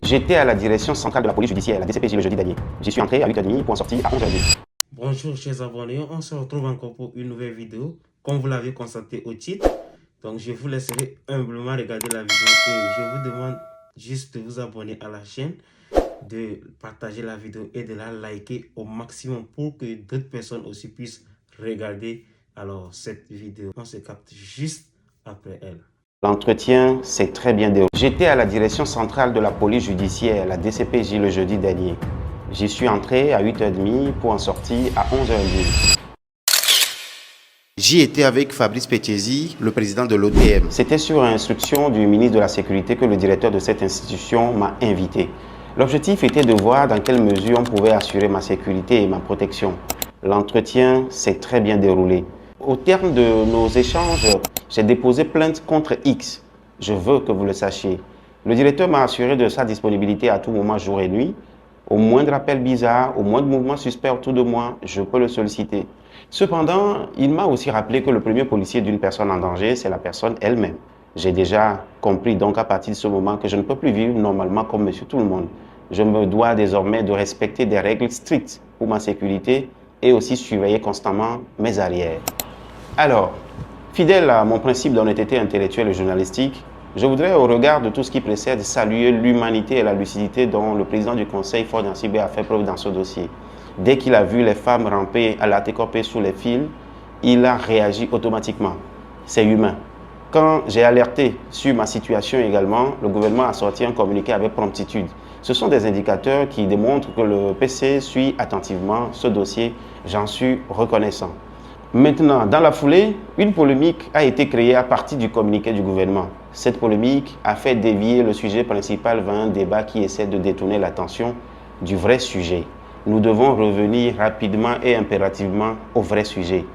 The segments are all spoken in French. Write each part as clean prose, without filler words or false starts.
J'étais à la direction centrale de la police judiciaire, la DCPJ, le jeudi dernier. J'y suis entré à 8h30 pour en sortir à 11h30. Bonjour chers abonnés, on se retrouve encore pour une nouvelle vidéo. Comme vous l'avez constaté au titre, donc je vous laisserai humblement regarder la vidéo et je vous demande juste de vous abonner à la chaîne, de partager la vidéo et de la liker au maximum pour que d'autres personnes aussi puissent regarder alors cette vidéo. On se capte juste après elle. L'entretien s'est très bien déroulé. J'étais à la direction centrale de la police judiciaire, la DCPJ, le jeudi dernier. J'y suis entré à 8h30 pour en sortir à 11h30. J'y étais avec Fabrice Petiesi, le président de l'OTM. C'était sur instruction du ministre de la Sécurité que le directeur de cette institution m'a invité. L'objectif était de voir dans quelle mesure on pouvait assurer ma sécurité et ma protection. L'entretien s'est très bien déroulé. Au terme de nos échanges, j'ai déposé plainte contre X. Je veux que vous le sachiez. Le directeur m'a assuré de sa disponibilité à tout moment, jour et nuit. Au moindre appel bizarre, au moindre mouvement suspect autour de moi, je peux le solliciter. Cependant, il m'a aussi rappelé que le premier policier d'une personne en danger, c'est la personne elle-même. J'ai déjà compris donc à partir de ce moment que je ne peux plus vivre normalement comme monsieur tout le monde. Je me dois désormais de respecter des règles strictes pour ma sécurité et aussi surveiller constamment mes arrières. Alors, fidèle à mon principe d'honnêteté intellectuelle et journalistique, je voudrais, au regard de tout ce qui précède, saluer l'humanité et la lucidité dont le président du Conseil, Faure Gnassingbé, a fait preuve dans ce dossier. Dès qu'il a vu les femmes ramper à la TKP sous les fils, il a réagi automatiquement. C'est humain. Quand j'ai alerté sur ma situation également, le gouvernement a sorti un communiqué avec promptitude. Ce sont des indicateurs qui démontrent que le PC suit attentivement ce dossier. J'en suis reconnaissant. Maintenant, dans la foulée, une polémique a été créée à partir du communiqué du gouvernement. Cette polémique a fait dévier le sujet principal vers un débat qui essaie de détourner l'attention du vrai sujet. Nous devons revenir rapidement et impérativement au vrai sujet.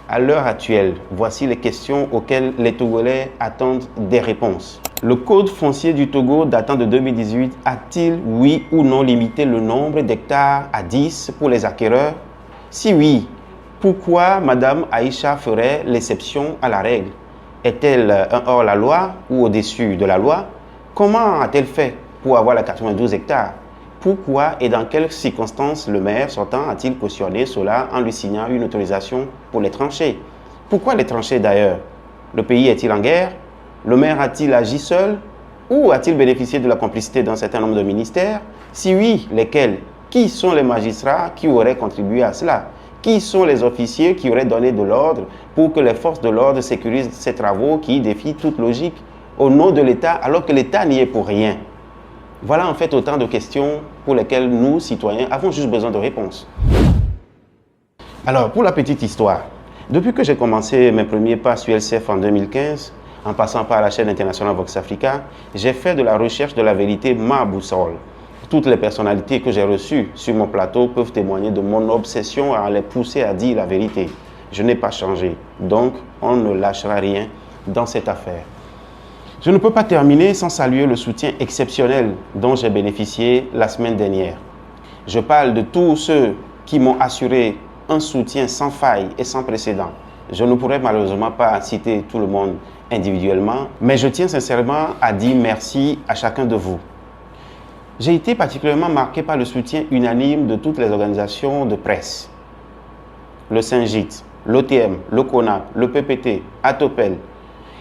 À l'heure actuelle, voici les questions auxquelles les Togolais attendent des réponses. Le code foncier du Togo datant de 2018 a-t-il, oui ou non, limité le nombre d'hectares à 10 pour les acquéreurs? Si oui, pourquoi Madame Aïcha ferait l'exception à la règle? Est-elle un hors-la-loi ou au-dessus de la loi? Comment a-t-elle fait pour avoir les 92 hectares? Pourquoi et dans quelles circonstances le maire sortant a-t-il cautionné cela en lui signant une autorisation pour les tranchées? Pourquoi les tranchées d'ailleurs? Le pays est-il en guerre? Le maire a-t-il agi seul? Ou a-t-il bénéficié de la complicité d'un certain nombre de ministères? Si oui, lesquels? Qui sont les magistrats qui auraient contribué à cela? Qui sont les officiers qui auraient donné de l'ordre pour que les forces de l'ordre sécurisent ces travaux qui défient toute logique au nom de l'État alors que l'État n'y est pour rien? Voilà en fait autant de questions pour lesquelles nous, citoyens, avons juste besoin de réponses. Alors, pour la petite histoire, depuis que j'ai commencé mes premiers pas sur LCF en 2015, en passant par la chaîne internationale Vox Africa, j'ai fait de la recherche de la vérité ma boussole. Toutes les personnalités que j'ai reçues sur mon plateau peuvent témoigner de mon obsession à les pousser à dire la vérité. Je n'ai pas changé, donc on ne lâchera rien dans cette affaire. Je ne peux pas terminer sans saluer le soutien exceptionnel dont j'ai bénéficié la semaine dernière. Je parle de tous ceux qui m'ont assuré un soutien sans faille et sans précédent. Je ne pourrais malheureusement pas citer tout le monde individuellement, mais je tiens sincèrement à dire merci à chacun de vous. J'ai été particulièrement marqué par le soutien unanime de toutes les organisations de presse. Le Syngit, l'OTM, le CONAP, le PPT, Atopel,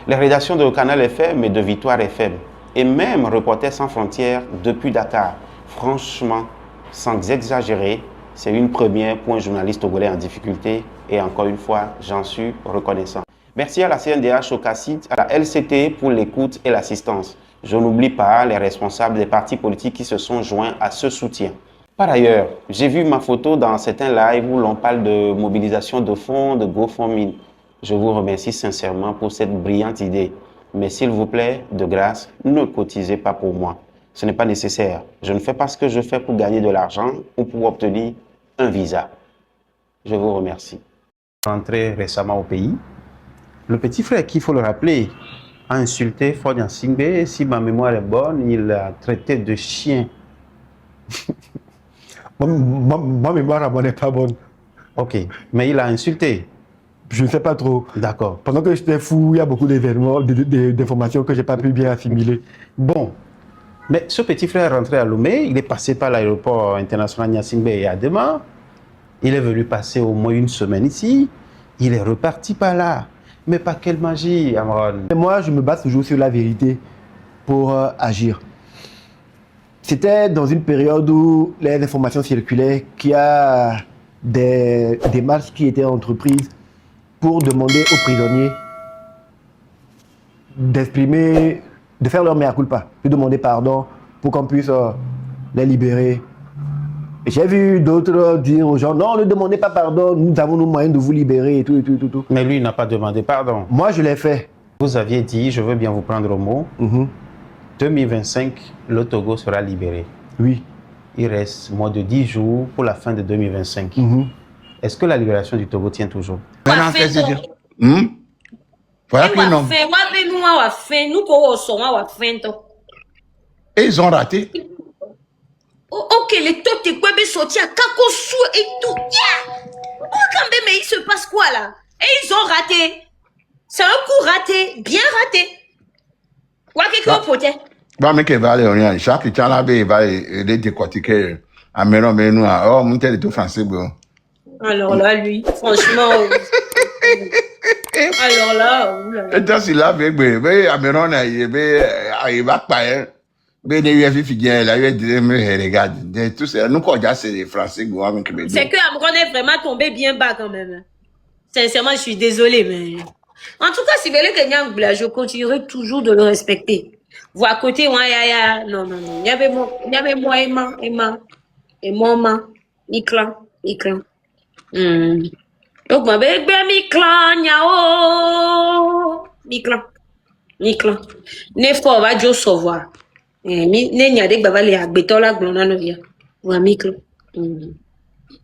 les rédactions de Canal FM et de Victoire FM, et même Reporters sans frontières depuis Dakar. Franchement, sans exagérer, c'est une première pour un journaliste togolais en difficulté, et encore une fois, j'en suis reconnaissant. Merci à la CNDH, au CACIT, à la LCT pour l'écoute et l'assistance. Je n'oublie pas les responsables des partis politiques qui se sont joints à ce soutien. Par ailleurs, j'ai vu ma photo dans certains lives où l'on parle de mobilisation de fonds, de GoFundMe. Je vous remercie sincèrement pour cette brillante idée. Mais s'il vous plaît, de grâce, ne cotisez pas pour moi. Ce n'est pas nécessaire. Je ne fais pas ce que je fais pour gagner de l'argent ou pour obtenir un visa. Je vous remercie. Rentré récemment au pays, le petit frère, qu'il faut le rappeler, a insulté Faure Gnassingbé. Si ma mémoire est bonne, il l'a traité de chien. Ma mémoire n'est pas bonne. Ok, mais il a insulté. Je ne sais pas trop. D'accord. Pendant que j'étais fou, il y a beaucoup d'événements, d'informations que je n'ai pas pu bien assimiler. Bon, Mais ce petit frère est rentré à Lomé, il est passé par l'aéroport international Gnassingbé et Adema. Il est venu passer au moins une semaine ici. Il est reparti par là. Mais pas quelle magie, Amron. Et moi, je me base toujours sur la vérité pour agir. C'était dans une période où les informations circulaient qu'il y a des démarches qui étaient entreprises pour demander aux prisonniers d'exprimer, de faire leur mea culpa, de demander pardon pour qu'on puisse les libérer. J'ai vu d'autres dire aux gens, non, ne demandez pas pardon, nous avons nos moyens de vous libérer et tout, et tout, et tout, et tout. Mais lui, il n'a pas demandé pardon. Moi, je l'ai fait. Vous aviez dit, je veux bien vous prendre au mot, 2025, le Togo sera libéré. Oui. Il reste moins de 10 jours pour la fin de 2025. Est-ce que la libération du Togo tient toujours? Maintenant, qu'est-ce que c'est? Voilà qu'ils n'ont. Et ils ont raté. Ok, les taux de quoi sorti à Kakosu et tout. Oh, quand même, mais il se passe quoi là? Et ils ont raté. C'est un coup raté, bien raté. Quoi que pote? Bah, mais qu'elle va aller, on y a chaque temps là, il va les décortiquer. À Méron, mais nous, oh, mon tel est offensé, bon. Alors là, lui, franchement. Alors là, oulala. Et dans ce là, mais à Méron, il va pas, hein. Mais les UFI figurent, la UFI, mais regarde, tout ça, nous, quand c'est les Français, c'est que Amron est vraiment tombé bien bas quand même. Sincèrement, je suis désolée, mais. En tout cas, si vous voulez que Nyangula, je continuerai toujours de le respecter. Vous à côté, non, non, non. Il y avait moi, Emma, Miklan. Donc, ma bébé, Miklan, Miklan. Ne faut pas juste savoir.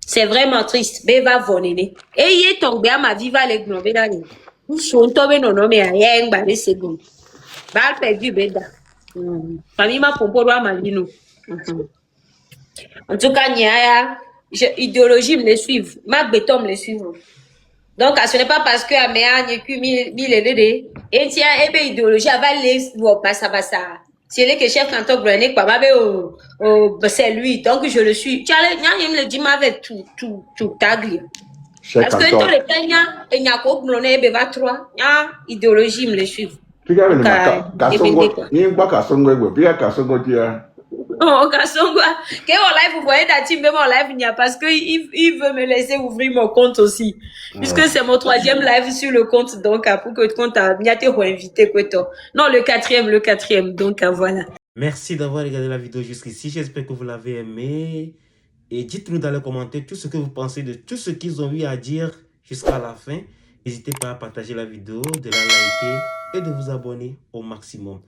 C'est vraiment triste. Beva vonene. Et y est tombé à ma viva les globes d'année. Nous sommes tombés non mais à rien, bah, les secondes. Bal perdu, beda. Famille m'a proposé à ma vie, nous. En tout cas, idéologie me les suivre. Ma béton me les suivre. Donc, ce n'est pas parce que Améa n'est que mille et tiens, idéologie, va les, ça. Si elle est que chef canton Grenet, c'est lui. Donc, je le suis. Tu as le dit, avec tout tagli. Parce que dans les Kenya, il y a quoi, Grenet, Beva 3, idéologie me les suivre. Puis, il y a le Kasongo, puis il y a Kasongo, oh, Kasongwa. Quel live, vous voyez, Datim, même en live, il y a parce qu'il veut me laisser ouvrir mon compte aussi. Puisque c'est mon 3e live sur le compte, donc, pour que le compte a bien été invité, quoi. Non, le 4e, donc, voilà. Merci d'avoir regardé la vidéo jusqu'ici. J'espère que vous l'avez aimé. Et dites-nous dans les commentaires tout ce que vous pensez de tout ce qu'ils ont eu à dire jusqu'à la fin. N'hésitez pas à partager la vidéo, de la liker et de vous abonner au maximum.